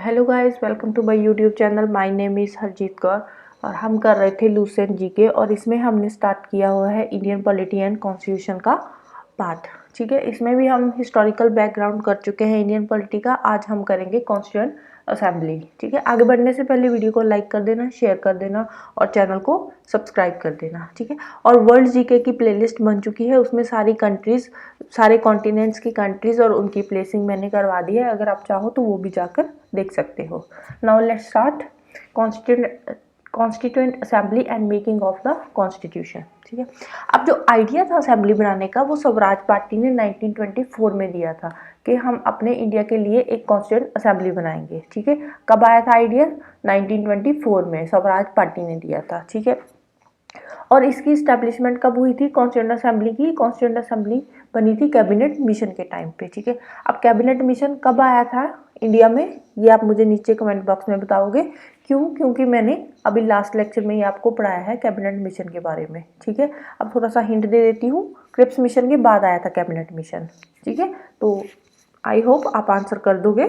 Hello guys, welcome to my YouTube channel. My name is Harjeet Kaur और हम कर रहे थे लूसेंट जीके और इसमें हमने स्टार्ट किया हुआ है इंडियन पॉलिटी एंड कॉन्स्टिट्यूशन का पार्ट। ठीक है, इसमें भी हम हिस्टोरिकल बैकग्राउंड कर चुके हैं इंडियन पॉलिटी का। आज हम करेंगे कॉन्स्टिट्यूएंट असेंबली। ठीक है, आगे बढ़ने से पहले वीडियो को लाइक कर देना, शेयर कर देना और चैनल को सब्सक्राइब कर देना। ठीक है, और वर्ल्ड जीके की प्लेलिस्ट बन चुकी है, उसमें सारी कंट्रीज़, सारे कॉन्टिनेंट्स की कंट्रीज़ और उनकी प्लेसिंग मैंने करवा दी है। अगर आप चाहो तो वो भी जाकर देख सकते हो। Now let's start constituent assembly and making of the constitution. ठीक है, अब जो आइडिया था असेंबली बनाने का वो स्वराज पार्टी ने 1924 में दिया था कि हम अपने इंडिया के लिए एक कॉन्स्टिट्यूएंट असेंबली बनाएंगे। ठीक है, कब आया था आइडिया? 1924 में स्वराज पार्टी ने दिया था। ठीक है, और इसकी इस्टेब्लिशमेंट कब हुई थी कॉन्स्टिट्यूएंट असेंबली की? कॉन्स्टिट्यूएंट असेंबली बनी थी कैबिनेट मिशन के टाइम पे। ठीक है, अब कैबिनेट मिशन कब आया था इंडिया में, ये आप मुझे नीचे कमेंट बॉक्स में बताओगे। क्यों? क्योंकि मैंने अभी लास्ट लेक्चर में ही आपको पढ़ाया है कैबिनेट मिशन के बारे में। ठीक है, अब थोड़ा सा हिंट दे देती हूँ, क्रिप्स मिशन के बाद आया था कैबिनेट मिशन। ठीक है, तो आई होप आप आंसर कर दोगे,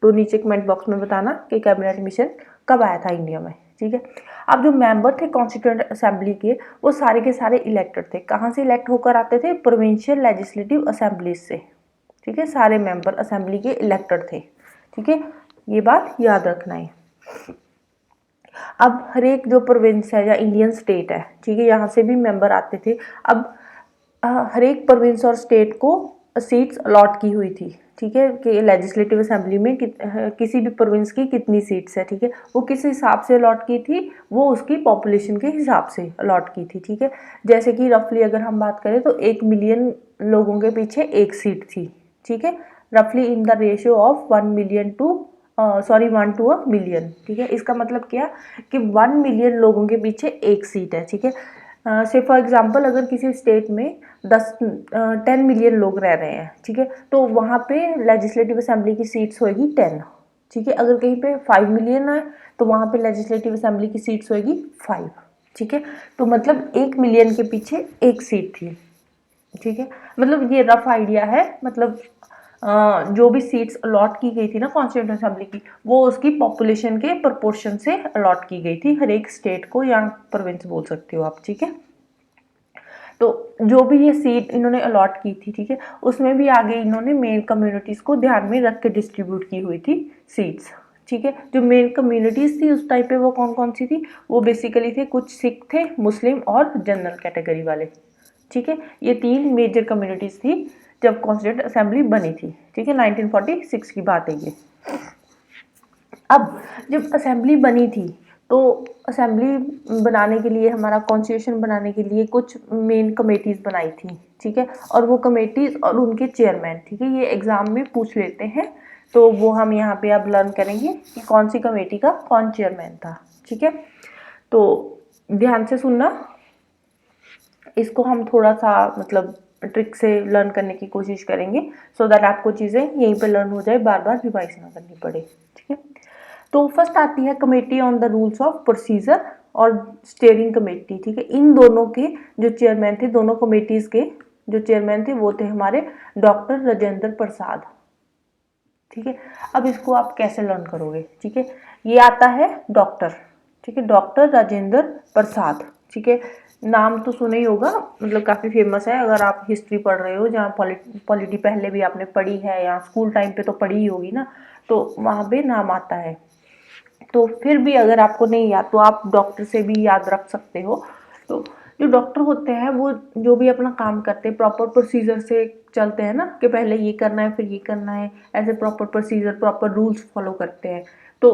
तो नीचे कमेंट बॉक्स में बताना कि कैबिनेट मिशन कब आया था इंडिया में। ठीक है, अब जो मेंबर थे कॉन्स्टिट्यूएंट असेंबली के, वो सारे के सारे इलेक्टेड थे। कहाँ से इलेक्ट होकर आते थे? प्रोविंशियल लेजिस्लेटिव असेंबलीज से। ठीक है, सारे मेंबर असेंबली के इलेक्टेड थे। ठीक है, ये बात याद रखना है। अब हर एक जो प्रोविंस है या इंडियन स्टेट है, ठीक है, यहाँ से भी मेंबर आते थे। अब हर एक प्रोविंस और स्टेट को सीट्स अलॉट की हुई थी। ठीक है, कि लेजिस्लेटिव असेंबली में किसी भी प्रोविंस की कितनी सीट्स है। ठीक है, वो किस हिसाब से अलॉट की थी? वो उसकी पॉपुलेशन के हिसाब से अलॉट की थी। ठीक है, जैसे कि रफली अगर हम बात करें तो 1 मिलियन लोगों के पीछे एक सीट थी। ठीक है, रफली in the ratio of 1 to a million. ठीक है, इसका मतलब क्या कि 1 मिलियन लोगों के पीछे एक सीट है। ठीक है, से फॉर एग्जांपल अगर किसी स्टेट में 10 मिलियन लोग रह रहे हैं, ठीक है, तो वहाँ पे लेजिस्लेटिव असेंबली की सीट्स होगी 10। ठीक है, अगर कहीं पे 5 मिलियन है तो वहाँ पे लेजिस्लेटिव असेंबली की सीट्स होगी 5। ठीक है, तो मतलब 1 मिलियन के पीछे एक सीट थी। ठीक है, मतलब ये रफ आइडिया है। मतलब जो भी सीट्स अलॉट की गई थी ना कॉन्स्टिट्यूएंट असेंबली की, वो उसकी पॉपुलेशन के प्रोपोर्शन से अलॉट की गई थी हर एक स्टेट को, या प्रोविंस बोल सकते हो आप। ठीक है, तो जो भी ये सीट इन्होंने अलॉट की थी, ठीक है, उसमें भी आगे इन्होंने मेन कम्युनिटीज़ को ध्यान में रख के डिस्ट्रीब्यूट की हुई थी सीट्स। ठीक है, जो मेन कम्युनिटीज़ थी उस टाइम पे वो कौन कौन सी थी? वो बेसिकली थे, कुछ सिख थे, मुस्लिम और जनरल कैटेगरी वाले। ठीक है, ये 3 मेजर कम्युनिटीज़ थी जब कॉन्स्टिट्यूएंट असेंबली बनी थी। ठीक है, 1946 की बात है ये। अब जब असेंबली बनी थी तो असेंबली बनाने के लिए, हमारा कॉन्स्टिट्यूशन बनाने के लिए कुछ मेन कमेटीज़ बनाई थी। ठीक है, और वो कमेटीज़ और उनके चेयरमैन, ठीक है, ये एग्ज़ाम में पूछ लेते हैं, तो वो हम यहाँ पे अब लर्न करेंगे कि कौन सी कमेटी का कौन चेयरमैन था। ठीक है, तो ध्यान से सुनना, इसको हम थोड़ा सा मतलब ट्रिक से लर्न करने की कोशिश करेंगे, सो दैट आपको चीज़ें यहीं पे लर्न हो जाए, बार बार रिवाइज ना करनी पड़े। ठीक है, तो फर्स्ट आती है committee on the rules of procedure और स्टीयरिंग कमेटी। ठीक है, इन दोनों के जो चेयरमैन थे, दोनों कमेटीज़ के जो चेयरमैन थे वो थे हमारे डॉक्टर राजेंद्र प्रसाद। ठीक है, अब इसको आप कैसे लर्न करोगे? ठीक है, ये आता है डॉक्टर, ठीक है, डॉक्टर राजेंद्र प्रसाद। ठीक है, नाम तो सुना ही होगा, मतलब काफ़ी फेमस है। अगर आप हिस्ट्री पढ़ रहे हो, जहाँ पॉलिटी पहले भी आपने पढ़ी है या स्कूल टाइम पे तो पढ़ी ही होगी ना, तो वहाँ पे नाम आता है। तो फिर भी अगर आपको नहीं याद तो आप डॉक्टर से भी याद रख सकते हो। तो जो डॉक्टर होते हैं वो जो भी अपना काम करते हैं प्रॉपर प्रोसीजर से चलते हैं ना, कि पहले ये करना है फिर ये करना है, ऐसे proper procedure, proper rules follow करते हैं। तो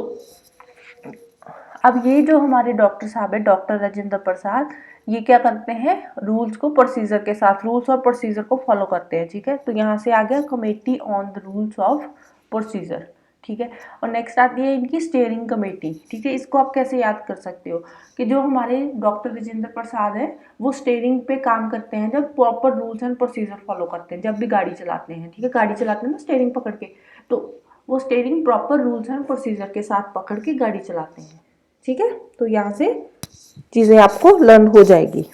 अब ये जो हमारे डॉक्टर साहब है, डॉक्टर राजेंद्र प्रसाद, ये क्या करते हैं? रूल्स को प्रोसीजर के साथ, रूल्स और प्रोसीजर को फॉलो करते हैं। ठीक है, तो यहाँ से आ गया committee on the rules of procedure. ठीक है, और नेक्स्ट आती है इनकी स्टीयरिंग कमेटी। ठीक है, इसको आप कैसे याद कर सकते हो कि जो हमारे डॉक्टर राजेंद्र प्रसाद है वो स्टीयरिंग पे काम करते हैं जब proper rules and procedure follow करते हैं, जब भी गाड़ी चलाते हैं। ठीक है, गाड़ी चलाते हैं ना स्टीयरिंग पकड़ के, तो वो steering proper rules and procedure के साथ पकड़ के गाड़ी चलाते हैं। ठीक है, तो यहाँ से चीज़ें आपको लर्न हो जाएगी।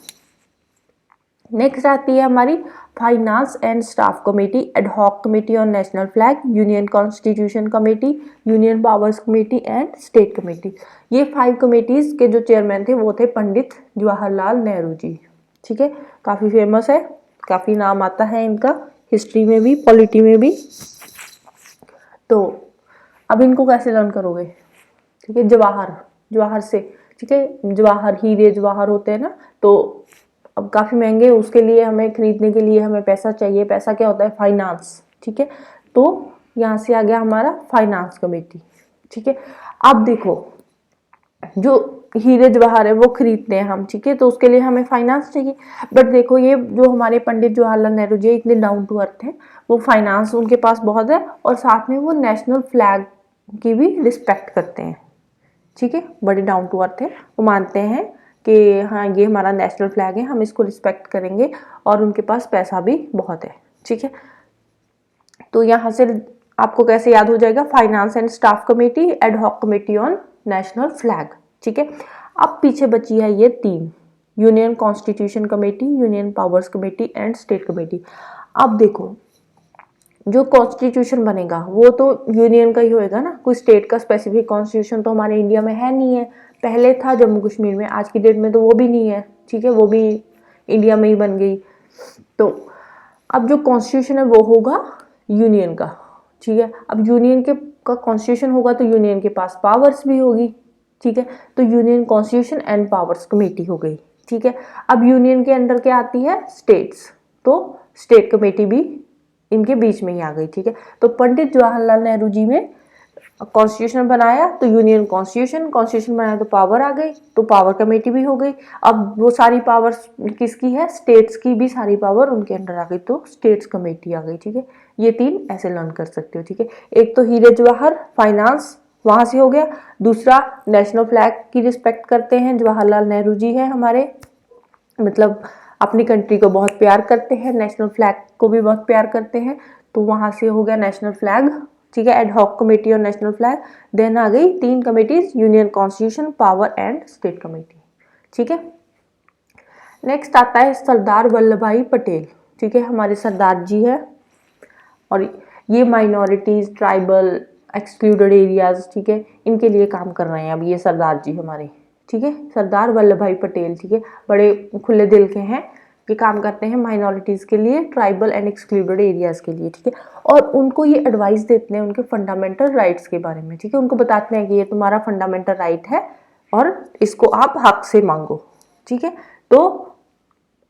नेक्स्ट आती है हमारी finance and staff committee, ad hoc committee on national flag, union constitution committee, union powers committee and state committee. ये 5 कमेटीज के जो चेयरमैन थे वो थे पंडित जवाहरलाल नेहरू जी। ठीक है, काफ़ी फेमस है, काफ़ी नाम आता है इनका हिस्ट्री में भी, पॉलिटी में भी। तो अब इनको कैसे लर्न करोगे? ठीक है, जवाहर से, ठीक है, जवाहर, हीरे जवाहर होते हैं ना, तो अब काफ़ी महंगे, उसके लिए हमें खरीदने के लिए हमें पैसा चाहिए। पैसा क्या होता है? फाइनेंस। ठीक है, तो यहाँ से आ गया हमारा फाइनेंस कमेटी। ठीक है, अब देखो जो हीरे जवाहर है वो खरीदते हैं हम, ठीक है, तो उसके लिए हमें फाइनेंस चाहिए। बट देखो ये जो हमारे पंडित जवाहरलाल नेहरू जी इतने डाउन टू अर्थ हैं, वो फाइनेंस उनके पास बहुत है और साथ में वो नेशनल फ्लैग की भी रिस्पेक्ट करते हैं। ठीक है, बड़े डाउन टू अर्थ है, वो मानते हैं कि हाँ ये हमारा नेशनल फ्लैग है, हम इसको रिस्पेक्ट करेंगे, और उनके पास पैसा भी बहुत है। ठीक है, तो यहाँ से आपको कैसे याद हो जाएगा? Finance and staff committee, ad hoc committee on national flag. ठीक है, अब पीछे बची है ये 3, union constitution committee, union powers committee and state committee. अब देखो जो कॉन्स्टिट्यूशन बनेगा वो तो यूनियन का ही होएगा ना, कोई स्टेट का स्पेसिफिक कॉन्स्टिट्यूशन तो हमारे इंडिया में है नहीं है। पहले था जम्मू कश्मीर में, आज की डेट में तो वो भी नहीं है। ठीक है, वो भी इंडिया में ही बन गई। तो अब जो कॉन्स्टिट्यूशन है वो होगा यूनियन का। ठीक है, अब यूनियन के का कॉन्स्टिट्यूशन होगा तो यूनियन के पास पावर्स भी होगी। ठीक है, तो union constitution and powers committee हो गई। ठीक है, अब यूनियन के अंडर क्या आती है? स्टेट्स, तो स्टेट कमेटी भी इनके बीच में ही आ गई। ठीक है, तो पंडित जवाहरलाल नेहरू जी ने कॉन्स्टिट्यूशन बनाया तो यूनियन कॉन्स्टिट्यूशन बनाया तो पावर आ गई, तो पावर कमेटी भी हो गई। अब वो सारी पावर्स किसकी है? स्टेट्स की भी सारी पावर उनके अंडर आ गई, तो स्टेट्स कमेटी आ गई। ठीक है, ये 3 ऐसे लर्न कर सकते हो। ठीक है, एक तो हीरे जवाहर फाइनेंस वहां से हो गया, दूसरा नेशनल फ्लैग की रिस्पेक्ट करते हैं, जवाहरलाल नेहरू जी है हमारे, मतलब अपनी कंट्री को बहुत प्यार करते हैं, नेशनल फ्लैग को भी बहुत प्यार करते हैं, तो वहां से हो गया नेशनल फ्लैग। ठीक है, एडहॉक कमेटी और नेशनल फ्लैग। देन आ गई 3 committees, union constitution, power and state committee. ठीक है, नेक्स्ट आता है सरदार वल्लभ भाई पटेल। ठीक है, हमारे सरदार जी है, और ये माइनॉरिटीज, ट्राइबल, एक्सक्लूडेड एरियाज, ठीक है, इनके लिए काम कर रहे हैं अब ये सरदार जी हमारे। ठीक है, सरदार वल्लभ भाई पटेल, ठीक है, बड़े खुले दिल के हैं, ये काम करते हैं माइनॉरिटीज़ के लिए, ट्राइबल एंड एक्सक्लूडेड एरियाज़ के लिए। ठीक है, और उनको ये एडवाइस देते हैं उनके फंडामेंटल राइट्स के बारे में। ठीक है, उनको बताते हैं कि ये तुम्हारा फंडामेंटल राइट है और इसको आप हक से मांगो। ठीक है, तो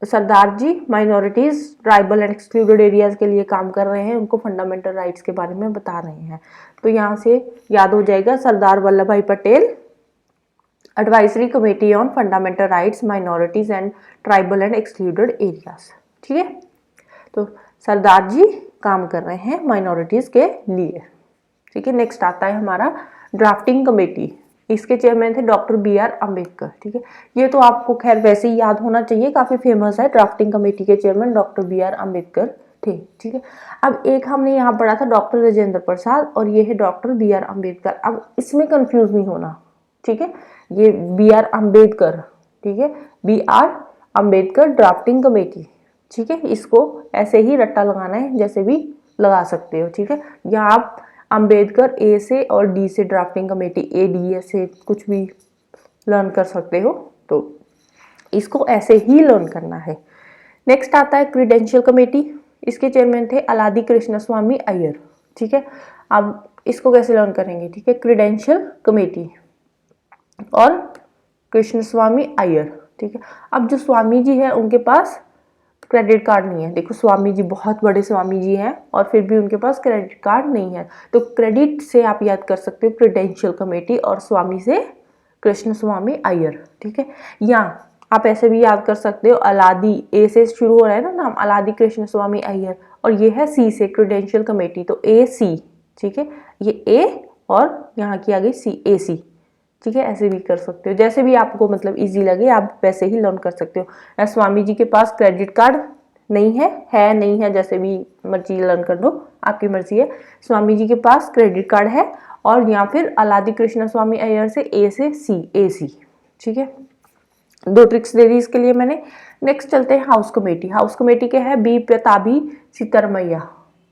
Sardar ji minorities, tribal and excluded areas के लिए काम कर रहे हैं, उनको फंडामेंटल राइट्स के बारे में बता रहे हैं। तो यहाँ से याद हो जाएगा सरदार वल्लभ भाई Patel, advisory committee on fundamental rights, minorities and tribal and excluded areas. ठीक है, तो सरदार जी काम कर रहे हैं माइनॉरिटीज के लिए। ठीक है, नेक्स्ट आता है हमारा ड्राफ्टिंग कमेटी, इसके चेयरमैन थे डॉक्टर BR अम्बेडकर। ठीक है, ये तो आपको खैर वैसे ही याद होना चाहिए, काफी फेमस है, ड्राफ्टिंग कमेटी के चेयरमैन डॉक्टर BR अम्बेडकर थे। ठीक है, अब एक हमने यहाँ पढ़ा था डॉक्टर राजेंद्र प्रसाद, और ये है डॉक्टर BR अम्बेडकर। अब इसमें कंफ्यूज नहीं होना। ठीक है, ये BR अम्बेडकर, ठीक है, BR अम्बेडकर ड्राफ्टिंग कमेटी। ठीक है, इसको ऐसे ही रट्टा लगाना है, जैसे भी लगा सकते हो। ठीक है, यहाँ आप अम्बेडकर A से और D से ड्राफ्टिंग कमेटी AD से कुछ भी लर्न कर सकते हो, तो इसको ऐसे ही लर्न करना है। नेक्स्ट आता है क्रीडेंशियल कमेटी, इसके चेयरमैन थे अलादी कृष्ण स्वामी अय्यर। ठीक है, अब इसको कैसे लर्न करेंगे? ठीक है, क्रीडेंशियल कमेटी और कृष्ण स्वामी अय्यर। ठीक है, अब जो स्वामी जी है उनके पास क्रेडिट कार्ड नहीं है। देखो स्वामी जी बहुत बड़े स्वामी जी हैं और फिर भी उनके पास क्रेडिट कार्ड नहीं है, तो क्रेडिट से आप याद कर सकते हो क्रीडेंशियल कमेटी, और स्वामी से कृष्ण स्वामी अय्यर। ठीक है, या आप ऐसे भी याद कर सकते हो, अलादी A से शुरू हो रहा है ना नाम, अलादी कृष्ण स्वामी अय्यर, और ये है C से क्रीडेंशियल कमेटी, तो AC। ठीक है, ये A और यहाँ की आ गई C, AC। ठीक है, ऐसे भी कर सकते हो, जैसे भी आपको मतलब इजी लगे आप वैसे ही लर्न कर सकते हो। स्वामी जी के पास क्रेडिट कार्ड नहीं है नहीं है, जैसे भी मर्जी लर्न कर दो, आपकी मर्जी है। स्वामी जी के पास क्रेडिट कार्ड है, और या फिर अलादी कृष्ण स्वामी अय्यर से A से C, AC। ठीक है, 2 ट्रिक्स दे दी इसके लिए मैंने। नेक्स्ट चलते हैं हाउस कमेटी। हाउस कमेटी क्या है? बी पताबी सीतारमैया,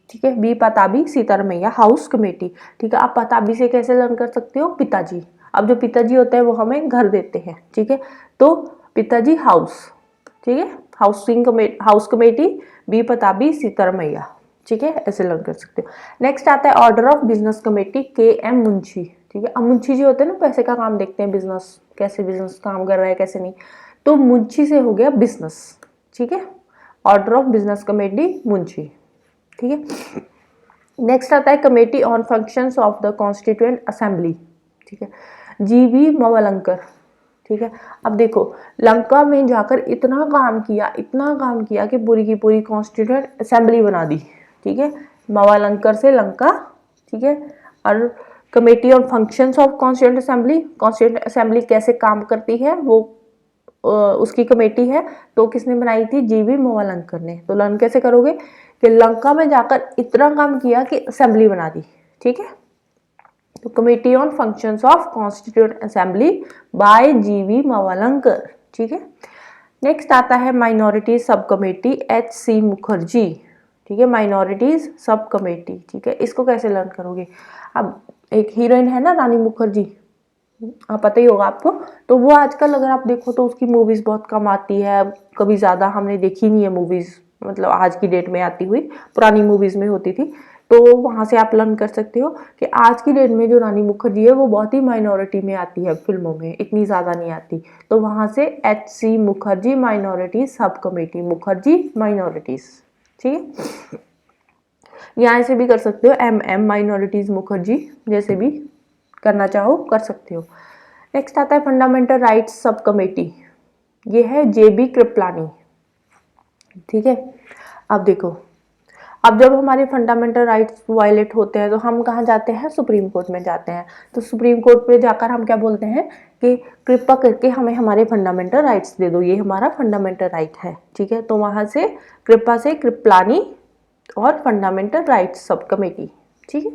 ठीक है, बी पताबी सीतारमैया हाउस कमेटी, ठीक है। आप पताबी से कैसे लर्न कर सकते हो? पिताजी। अब जो पिताजी होते हैं वो हमें घर देते हैं, ठीक है, तो पिताजी हाउस, ठीक है, हाउस कमेटी बी पताबी सीतारमैया, ठीक है, ऐसे लर्न कर सकते हो। नेक्स्ट आता है ऑर्डर ऑफ बिजनेस कमेटी के एम मुंशी, ठीक है। अब मुंशी जी होते हैं ना, पैसे का काम देखते हैं, बिजनेस कैसे बिजनेस काम कर रहा है कैसे नहीं, तो मुंशी से हो गया बिजनेस, ठीक है, order of business committee Munshi, ठीक है। नेक्स्ट आता है committee on functions of the constituent assembly, ठीक है, जीवी मवलंकर, ठीक है। अब देखो लंका में जाकर इतना काम किया कि पूरी की पूरी कॉन्स्टिट्यूएंट असेंबली बना दी, ठीक है, मवालंकर से लंका, ठीक है। और committee on functions of constituent assembly कैसे काम करती है वो उसकी कमेटी है, तो किसने बनाई थी? जीवी मवालंकर ने। तो लर्न कैसे करोगे कि लंका में जाकर इतना काम किया कि असेंबली बना दी, ठीक है। तो committee on functions of constituent assembly by GV मवालंकर, ठीक है। नेक्स्ट आता है minority sub committee H C Mukherjee, ठीक है, माइनॉरिटीज सब कमेटी, ठीक है। इसको कैसे लर्न करोगे? अब एक हीरोइन है ना रानी मुखर्जी, पता ही होगा आपको, तो वो आजकल अगर आप देखो तो उसकी मूवीज बहुत कम आती है, कभी ज़्यादा हमने देखी नहीं है मूवीज, मतलब आज की डेट में आती हुई, पुरानी मूवीज में होती थी। तो वहाँ से आप लर्न कर सकते हो कि आज की डेट में जो रानी मुखर्जी है वो बहुत ही माइनॉरिटी में आती है फिल्मों में, इतनी ज़्यादा नहीं आती। तो वहाँ से H C Mukherjee minority sub committee, Mukherjee minorities, ठीक है। यहाँ से भी कर सकते हो एम माइनॉरिटीज मुखर्जी, जैसे भी करना चाहो कर सकते हो। नेक्स्ट आता है फंडामेंटल राइट्स सब कमेटी, ये है जेबी कृपलानी, ठीक है। अब देखो, अब जब हमारे फंडामेंटल राइट्स वायलेट होते हैं तो हम कहाँ जाते हैं? सुप्रीम कोर्ट में जाते हैं। तो सुप्रीम कोर्ट पे जाकर हम क्या बोलते हैं कि कृपा करके हमें हमारे फंडामेंटल राइट्स दे दो, ये हमारा फंडामेंटल राइट है, ठीक है। तो वहाँ से कृपा से कृपलानी और फंडामेंटल राइट्स सब कमेटी, ठीक है।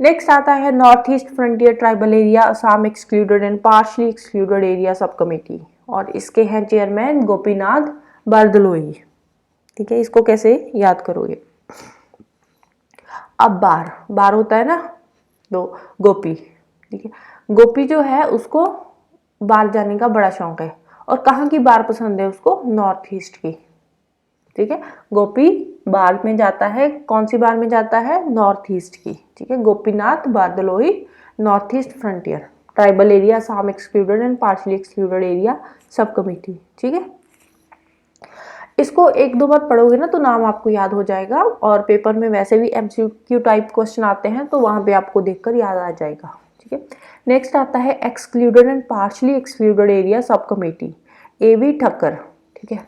नेक्स्ट आता है north east frontier tribal area Assam excluded and partially excluded area sub committee, और इसके हैं चेयरमैन गोपीनाथ बारदलोई, ठीक है। इसको कैसे याद करोगे? अब बार होता है ना, तो गोपी, ठीक है, गोपी जो है उसको बार जाने का बड़ा शौक है, और कहाँ की बार पसंद है उसको? नॉर्थ ईस्ट की, ठीक है। गोपी बार में जाता है, कौन सी बार में जाता है? नॉर्थ ईस्ट की, ठीक है। Gopinath Bardoloi north east frontier tribal area Assam excluded and partially excluded area sub committee, ठीक है। इसको एक दो बार पढ़ोगे ना तो नाम आपको याद हो जाएगा, और पेपर में वैसे भी एमसीक्यू टाइप क्वेश्चन आते हैं तो वहां पे आपको देखकर याद आ जाएगा, ठीक है। नेक्स्ट आता है excluded and partially excluded area sub committee, A V Thakkar, ठीक है।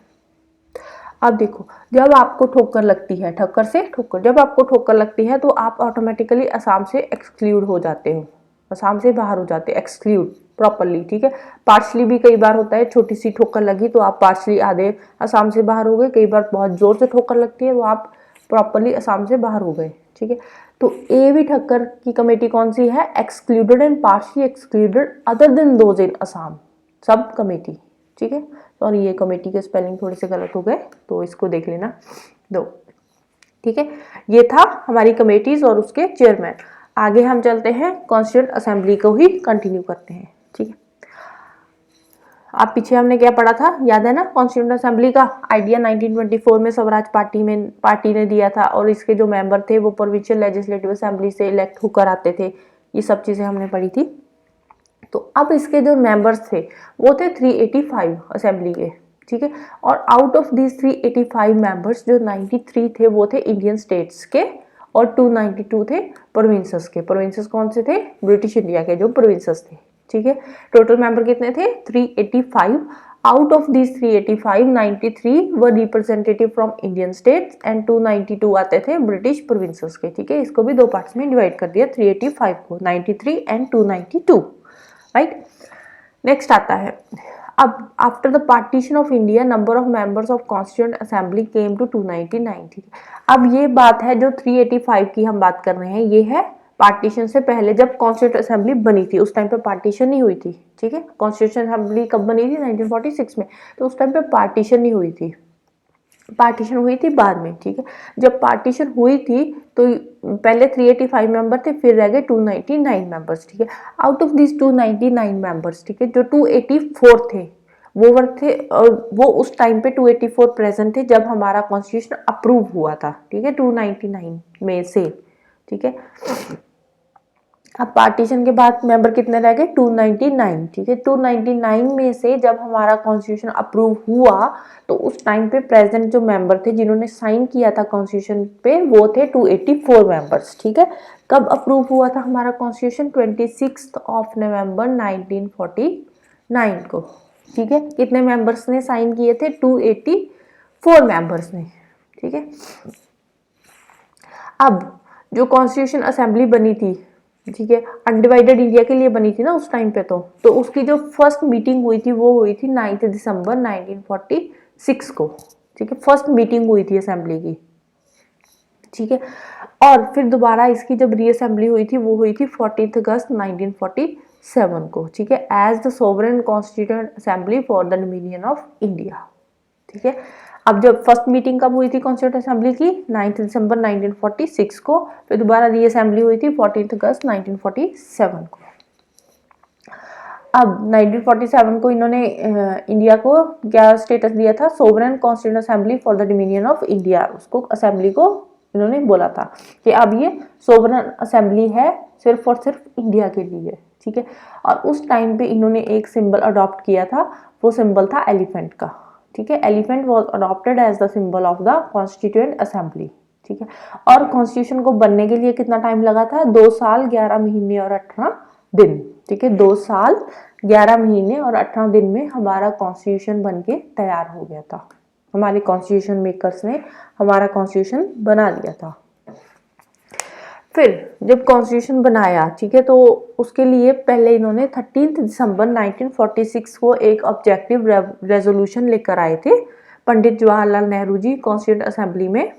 अब देखो जब आपको ठोकर लगती है, ठक्कर से ठोकर, जब आपको ठोकर लगती है तो आप ऑटोमेटिकली असम से एक्सक्लूड हो जाते हो, असम से बाहर हो जाते हैं, एक्सक्लूड प्रॉपरली, ठीक है। पार्शली भी कई बार होता है, छोटी सी ठोकर लगी तो आप पार्शली आधे असम से बाहर हो गए, कई बार बहुत जोर से ठोकर लगती है तो आप प्रॉपरली असम से बाहर हो गए, ठीक है। तो ए वी ठक्कर की कमेटी कौन सी है? Excluded and partially excluded other than those in Assam सब कमेटी, ठीक है। सॉरी ये कमेटी के स्पेलिंग थोड़े से गलत हो गए तो इसको देख लेना दो, ठीक है। ये था हमारी कमेटीज और उसके चेयरमैन। आगे हम चलते हैं कॉन्स्टिट्यूएंट असेंबली को ही कंटिन्यू करते हैं, ठीक है। आप पीछे हमने क्या पढ़ा था, याद है ना? कॉन्स्टिट्यूएंट असेंबली का आइडिया 1924 में स्वराज पार्टी ने दिया था, और इसके जो मेंबर थे वो प्रोविंशियल लेजिस्लेटिव असेंबली से इलेक्ट होकर आते थे, ये सब चीजें हमने पढ़ी थी। तो अब इसके जो मेंबर्स थे वो थे 385 असेंबली के, ठीक है। और आउट ऑफ दीज 385 मेंबर्स जो 93 थे वो थे इंडियन स्टेट्स के, और 292 थे प्रोविंसेस के। प्रोविंसेस कौन से थे? ब्रिटिश इंडिया के जो प्रोविंसेस थे, ठीक है। टोटल मेंबर कितने थे? 385। Out of these 385 93 were representative from Indian states and 292 आते थे ब्रिटिश प्रोविंसेस के, ठीक है। इसको भी दो पार्ट्स में डिवाइड कर दिया 385 को, 93 एंड 292, राइट। नेक्स्ट आता है अब after the partition of India number of members of constituent assembly came to 299, ठीक है। अब ये बात है जो 385 की हम बात कर रहे हैं, ये है पार्टीशन से पहले जब कॉन्स्टिट्यूंट असेंबली बनी थी उस टाइम पे पार्टीशन नहीं हुई थी, ठीक है। कॉन्स्टिट्यूशन असेंबली कब बनी थी? 1946 में। तो उस टाइम पे पार्टीशन नहीं हुई थी, पार्टीशन हुई थी बाद में, ठीक है। जब पार्टीशन हुई थी तो पहले 385 मेंबर थे, फिर रह गए 299 मेंबर्स, ठीक है। आउट ऑफ दिस 299 मेंबर्स, ठीक है, जो 284 थे वो थे, वो उस टाइम पे 284 प्रेजेंट थे जब हमारा कॉन्स्टिट्यूशन अप्रूव हुआ था, ठीक है, 299 में से, ठीक है। अब पार्टीशन के बाद मेंबर कितने रह गए? 299, ठीक है। 299 में से जब हमारा कॉन्स्टिट्यूशन अप्रूव हुआ तो उस टाइम पे प्रेजेंट जो मेंबर थे जिन्होंने साइन किया था कॉन्स्टिट्यूशन पे वो थे 284 मेंबर्स, ठीक है। कब अप्रूव हुआ था हमारा कॉन्स्टिट्यूशन? 26 नवंबर 1949 को, ठीक है। कितने मेंबर्स ने साइन किए थे? 284 मेंबर्स ने, ठीक है। अब जो कॉन्स्टिट्यूशन असेंबली बनी थी, ठीक है, अनडिवाइडेड इंडिया के लिए बनी थी ना उस टाइम पे, तो उसकी जो फर्स्ट मीटिंग हुई थी वो हुई थी 9 दिसंबर 1946 को, ठीक है। फर्स्ट मीटिंग हुई थी असेंबली की, ठीक है। और फिर दोबारा इसकी जब रीअसेंबली हुई थी वो हुई थी 14 अगस्त 1947 को, ठीक है, as the sovereign constituent assembly for the dominion of India, ठीक है। अब जब फर्स्ट मीटिंग कब हुई थी कॉन्स्टिट्यूएंट असेंबली की? 9 दिसंबर 1946 को। फिर दोबारा रीअसेंबली हुई थी 14 अगस्त 1947 को। अब 1947 को इन्होंने इंडिया को क्या स्टेटस दिया था? Sovereign constituent assembly for the dominion of India. उसको असेंबली को इन्होंने बोला था कि अब ये सोवरेन असेंबली है सिर्फ और सिर्फ इंडिया के लिए, ठीक है। और उस टाइम पे इन्होंने एक सिंबल अडॉप्ट किया था, वो सिंबल था एलिफेंट का, ठीक है। Elephant was adopted as the symbol of the constituent assembly, ठीक है। और कॉन्स्टिट्यूशन को बनने के लिए कितना टाइम लगा था? 2 साल 11 महीने और 18 दिन, ठीक है। 2 साल 11 महीने और 18 दिन में हमारा कॉन्स्टिट्यूशन बन के तैयार हो गया था। हमारे कॉन्स्टिट्यूशन मेकर्स ने हमारा कॉन्स्टिट्यूशन बना लिया था। फिर जब कॉन्स्टिट्यूशन बनाया, ठीक है, तो उसके लिए पहले इन्होंने 13 दिसंबर 1946 को एक ऑब्जेक्टिव रेजोल्यूशन लेकर आए थे पंडित जवाहरलाल नेहरू जी कॉन्स्टिट्यूंट असेंबली में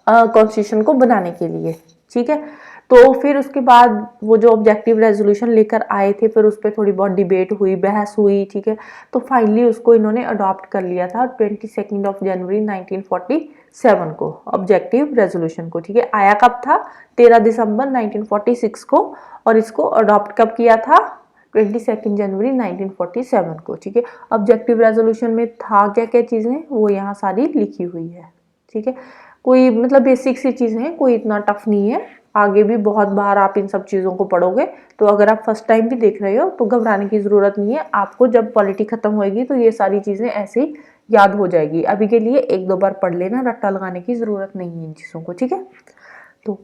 कॉन्स्टिट्यूशन को बनाने के लिए, ठीक है। तो फिर उसके बाद वो जो ऑब्जेक्टिव रेजोल्यूशन लेकर आए थे फिर उस पर थोड़ी बहुत डिबेट हुई, बहस हुई, ठीक है। तो फाइनली उसको इन्होंने अडॉप्ट कर लिया था 22 जनवरी 1947 को, ऑब्जेक्टिव रेजोल्यूशन को, ठीक है। आया कब था? 13 दिसंबर 1946 को। और इसको अडॉप्ट कब किया था? 22 जनवरी 1947 को, ठीक है। ऑब्जेक्टिव रेजोल्यूशन में था क्या क्या चीज़ें वो यहाँ सारी लिखी हुई है, ठीक है। कोई मतलब बेसिक सी चीज़ें हैं, कोई इतना टफ नहीं है। आगे भी बहुत बार आप इन सब चीज़ों को पढ़ोगे, तो अगर आप फर्स्ट टाइम भी देख रहे हो तो घबराने की ज़रूरत नहीं है। आपको जब पॉलिटी खत्म होएगी तो ये सारी चीज़ें ऐसे ही याद हो जाएगी। अभी के लिए 1-2 बार पढ़ लेना, रट्टा लगाने की ज़रूरत नहीं है इन चीज़ों को, ठीक है। तो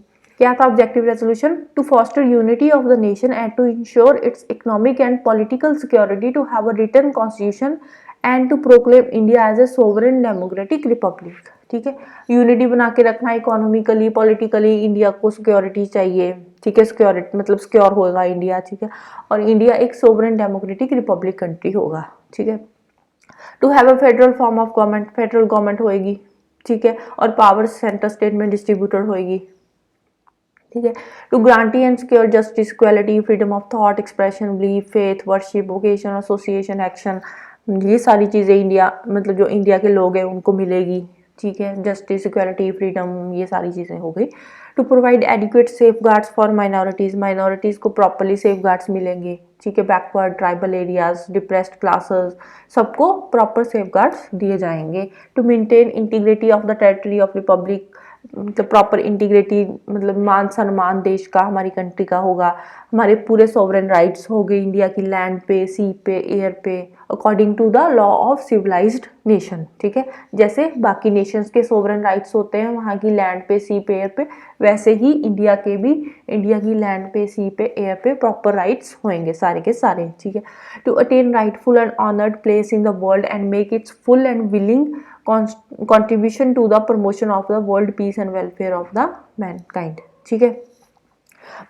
क्या था objective resolution? To foster unity of the nation and to ensure its economic and political security, to have a written constitution and to proclaim India as a sovereign democratic republic, ठीक है। यूनिटी बना के रखना, economically politically India को security चाहिए, ठीक है। Security मतलब सिक्योर होगा इंडिया, ठीक है। और इंडिया एक सोवरेन डेमोक्रेटिक रिपब्लिक कंट्री होगा, ठीक है। To have a federal form of government, federal government होएगी, ठीक है। और पावर सेंटर स्टेट में डिस्ट्रीब्यूटेड होएगी, ठीक है। To guarantee and secure justice, equality, freedom of thought, expression, belief, faith, worship, vocation, association, action, ये सारी चीज़ें इंडिया मतलब जो इंडिया के लोग हैं उनको मिलेगी, ठीक है। जस्टिस, इक्वालिटी, फ्रीडम, ये सारी चीज़ें हो गई। To provide adequate safeguards for minorities, minorities को प्रॉपरली सेफ गार्ड्स मिलेंगे, ठीक है। Backward, tribal areas, depressed classes, सबको प्रॉपर सेफ गार्ड्स दिए जाएंगे। To maintain integrity of the territory of republic, मतलब प्रॉपर इंटीग्रिटी मतलब मान सम्मान देश का, हमारी कंट्री का होगा। हमारे पूरे सॉवरेन राइट्स हो गए इंडिया की, लैंड पे, सी पे, एयर पे, according to the law of civilised nation, ठीक है। जैसे बाकी नेशंस के सोवरेन राइट्स होते हैं वहाँ की लैंड पे, सी पे, एयर पे, वैसे ही इंडिया के भी इंडिया की लैंड पे, सी पे, एयर पे प्रॉपर राइट्स होंगे सारे के सारे, ठीक है। To attain rightful and honoured place in the world and make its full and willing contribution to the promotion of the world peace and welfare of the mankind, ठीक है।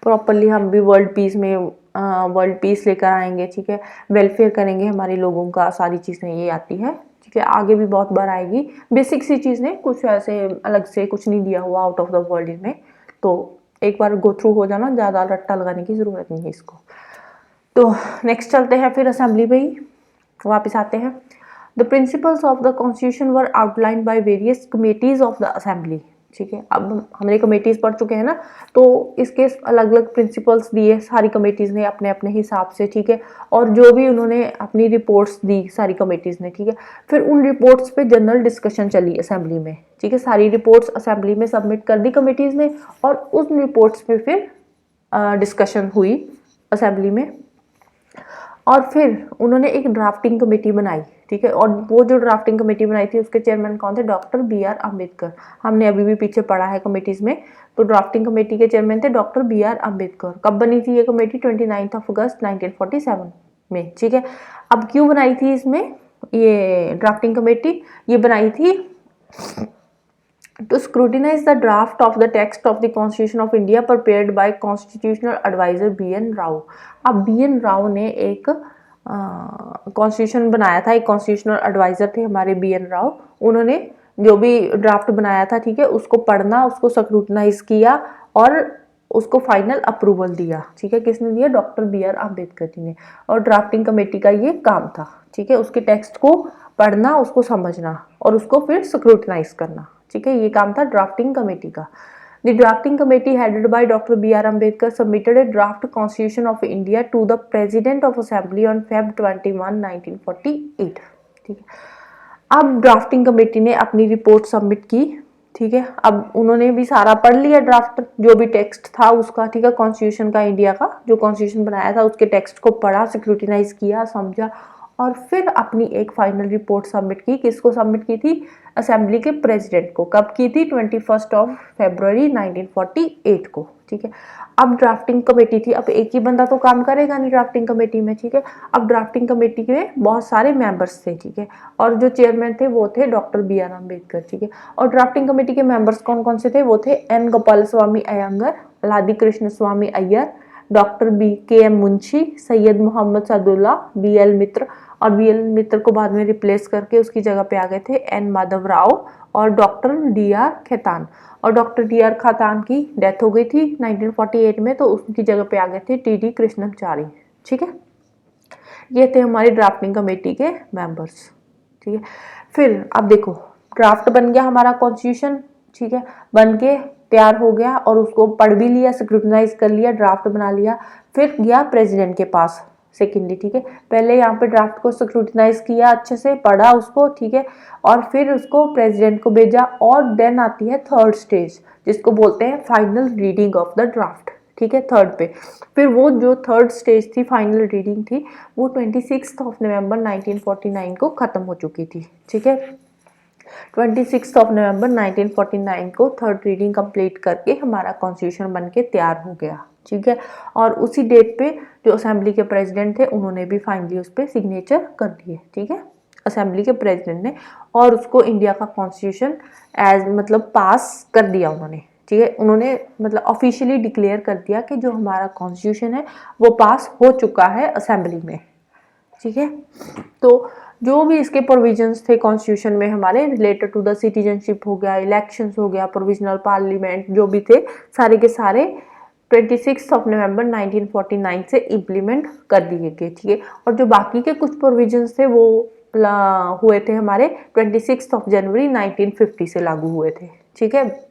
Properly हम भी वर्ल्ड पीस लेकर आएंगे, ठीक है। Welfare करेंगे हमारे लोगों का, सारी चीज़ें ये आती है, ठीक है। आगे भी बहुत बार आएगी। बेसिक सी चीज़ें, कुछ ऐसे अलग से कुछ नहीं दिया हुआ आउट ऑफ द वर्ल्ड इनमें, तो एक बार गो थ्रू हो जाना, ज़्यादा रट्टा लगाने की ज़रूरत नहीं है इसको। तो नेक्स्ट चलते हैं फिर असेंबली पे ही वापस आते हैं। The principles of the constitution were outline by various committees of the assembly. ठीक है, अब हमने कमेटीज पढ़ चुके हैं ना, तो इसके अलग अलग प्रिंसिपल्स दिए सारी कमेटीज ने अपने अपने हिसाब से। ठीक है, और जो भी उन्होंने अपनी रिपोर्ट्स दी सारी कमेटीज ने। ठीक है, फिर उन रिपोर्ट्स पे जनरल डिस्कशन चली असेंबली में। ठीक है, सारी रिपोर्ट्स असेंबली में सबमिट कर दी कमेटीज ने, और उन रिपोर्ट्स पे फिर डिस्कशन हुई असेंबली में, और फिर उन्होंने एक ड्राफ्टिंग कमेटी बनाई। ठीक है, और वो जो ड्राफ्टिंग कमेटी बनाई थी उसके चेयरमैन कौन थे? Doctor B.R. अम्बेडकर। हमने अभी भी पीछे पढ़ा है कमेटीज में। तो ड्राफ्टिंग कमेटी के चेयरमैन थे डॉक्टर B.R. अम्बेडकर। कब बनी थी ये कमेटी? 29 अगस्त 1947 में। ठीक है, अब क्यों बनाई थी इसमें ये ड्राफ्टिंग कमेटी? ये बनाई थी to scrutinize the draft of the text of the Constitution of India prepared by Constitutional Advisor B.N. Rao। अब B.N. राव ने एक कॉन्स्टिट्यूशन बनाया था, एक कॉन्स्टिट्यूशनल एडवाइजर थे हमारे B.N. राव। उन्होंने जो भी ड्राफ्ट बनाया था, ठीक है, उसको पढ़ना, उसको स्क्रूटनाइज किया और उसको फाइनल अप्रूवल दिया। ठीक है, किसने दिया? Doctor B.R. अम्बेडकर जी ने। और ड्राफ्टिंग कमेटी का ये काम था। ठीक है, उसके टेक्स्ट को पढ़ना, उसको समझना और उसको फिर स्क्रूटनाइज करना। ठीक है, ये काम था ड्राफ्टिंग कमेटी का। The drafting committee headed by doctor B.R. Ambedkar submitted a draft constitution of India to the president of assembly on Feb 21, 1948। ठीक है, अब ड्राफ्टिंग कमेटी ने अपनी रिपोर्ट सबमिट की। ठीक है, अब उन्होंने भी सारा पढ़ लिया ड्राफ्ट, जो भी टेक्स्ट था उसका। ठीक है, कॉन्स्टिट्यूशन का, इंडिया का जो कॉन्स्टिट्यूशन बनाया था उसके टेक्स्ट को पढ़ा, स्क्रूटिनाइज किया, समझा, और फिर अपनी एक फाइनल रिपोर्ट सबमिट की। किसको सबमिट की थी? असेंबली के प्रेसिडेंट को। कब की थी? 21 फरवरी 1948 को। ठीक है, अब ड्राफ्टिंग कमेटी थी। अब एक ही बंदा तो काम करेगा नहीं ड्राफ्टिंग कमेटी में। ठीक है, अब ड्राफ्टिंग कमेटी में बहुत सारे मेंबर्स थे। ठीक है, और जो चेयरमैन थे वो थे डॉक्टर B.R. अम्बेडकर। ठीक है, और ड्राफ्टिंग कमेटी के मेंबर्स कौन कौन से थे? वो थे N. Gopal Swami Ayyangar, Alladi Krishna Swami Iyer, doctor K.M. Munshi, Syed Mohammad Saadulla, B.L. Mitra, और B.L. मित्र को बाद में रिप्लेस करके उसकी जगह पे आ गए थे N. माधव राव और डॉक्टर D.R. खेतान। और डॉक्टर D.R. खेतान की डेथ हो गई थी 1948 में, तो उसकी जगह पे आ गए थे T.D. कृष्णमचारी। ठीक है, ये थे हमारी ड्राफ्टिंग कमेटी के मेंबर्स। ठीक है, फिर अब देखो ड्राफ्ट बन गया हमारा कॉन्स्टिट्यूशन। ठीक है, बन के तैयार हो गया और उसको पढ़ भी लिया, स्क्रूटनाइज कर लिया, ड्राफ्ट बना लिया। फिर गया प्रेसिडेंट के पास सेकेंडली। ठीक है, पहले यहाँ पे ड्राफ्ट को स्क्रूटनाइज किया, अच्छे से पढ़ा उसको। ठीक है, और फिर उसको प्रेसिडेंट को भेजा। और देन आती है थर्ड स्टेज, जिसको बोलते हैं final reading of the draft. ठीक है, थर्ड पे फिर वो जो थर्ड स्टेज थी, फाइनल रीडिंग थी, वो 26 नवंबर 1949 को खत्म हो चुकी थी। ठीक है, 26 नवंबर 1949 को थर्ड रीडिंग कंप्लीट करके हमारा कॉन्स्टिट्यूशन बन के तैयार हो गया। ठीक है, और उसी डेट पे जो असेंबली के प्रेसिडेंट थे उन्होंने भी फाइनली उस पर सिग्नेचर कर दिए। ठीक है, असेंबली के प्रेसिडेंट ने, और उसको इंडिया का कॉन्स्टिट्यूशन एज मतलब पास कर दिया उन्होंने। ठीक है, उन्होंने मतलब ऑफिशियली डिक्लेयर कर दिया कि जो हमारा कॉन्स्टिट्यूशन है वो पास हो चुका है असेंबली में। ठीक है, तो जो भी इसके प्रोविजंस थे कॉन्स्टिट्यूशन में हमारे रिलेटेड टू द सिटीजनशिप हो गया, इलेक्शंस हो गया, प्रोविजनल पार्लियामेंट, जो भी थे सारे के सारे 26 नवंबर 1949 से इम्प्लीमेंट कर दिए गए। ठीक है, और जो बाकी के कुछ प्रोविजंस थे वो हुए थे हमारे 26 जनवरी 1950 से लागू हुए थे। ठीक है,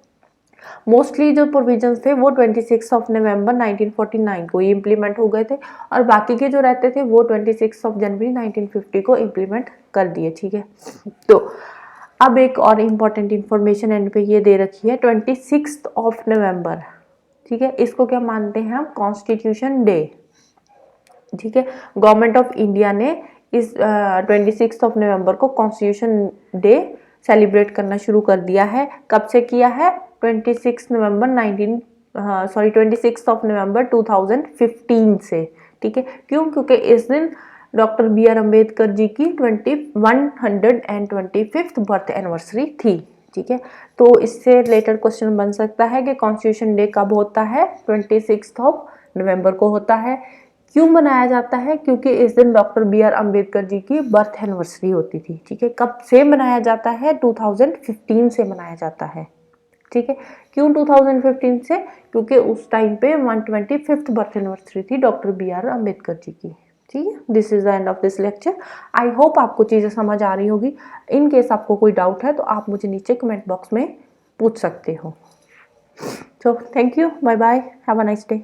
मोस्टली जो प्रोविजंस थे वो 26 नवंबर 1949 को ही इम्प्लीमेंट हो गए थे, और बाकी के जो रहते थे वो 26 जनवरी 1950 को इम्प्लीमेंट कर दिए। ठीक है, तो अब एक और इम्पॉर्टेंट इंफॉर्मेशन एंड पे ये दे रखी है 26 नवंबर। ठीक है, इसको क्या मानते हैं हम? Constitution day. ठीक है, गवर्नमेंट ऑफ इंडिया ने इस 26 नवंबर को कॉन्स्टिट्यूशन डे सेलिब्रेट करना शुरू कर दिया है। कब से किया है? 26 नवंबर 2015 से। ठीक है, क्यों? क्योंकि इस दिन डॉक्टर B.R. अम्बेडकर जी की 125th बर्थ एनिवर्सरी थी। ठीक है, तो इससे रिलेटेड क्वेश्चन बन सकता है कि कॉन्स्टिट्यूशन डे कब होता है? 26 नवंबर को होता है। क्यों मनाया जाता है? क्योंकि इस दिन डॉक्टर B.R. अम्बेडकर जी की बर्थ एनिवर्सरी होती थी। ठीक है, कब से मनाया जाता है? 2015 से मनाया जाता है। ठीक है। क्यों 2015 से? क्योंकि उस टाइम पे 125th बर्थ एनिवर्सरी थी डॉक्टर BR अम्बेडकर जी की। ठीक है, this is the end of this lecture. I hope आपको चीज़ें समझ आ रही होगी। इन केस आपको कोई डाउट है तो आप मुझे नीचे कमेंट बॉक्स में पूछ सकते हो। So thank you, bye bye, have a nice day.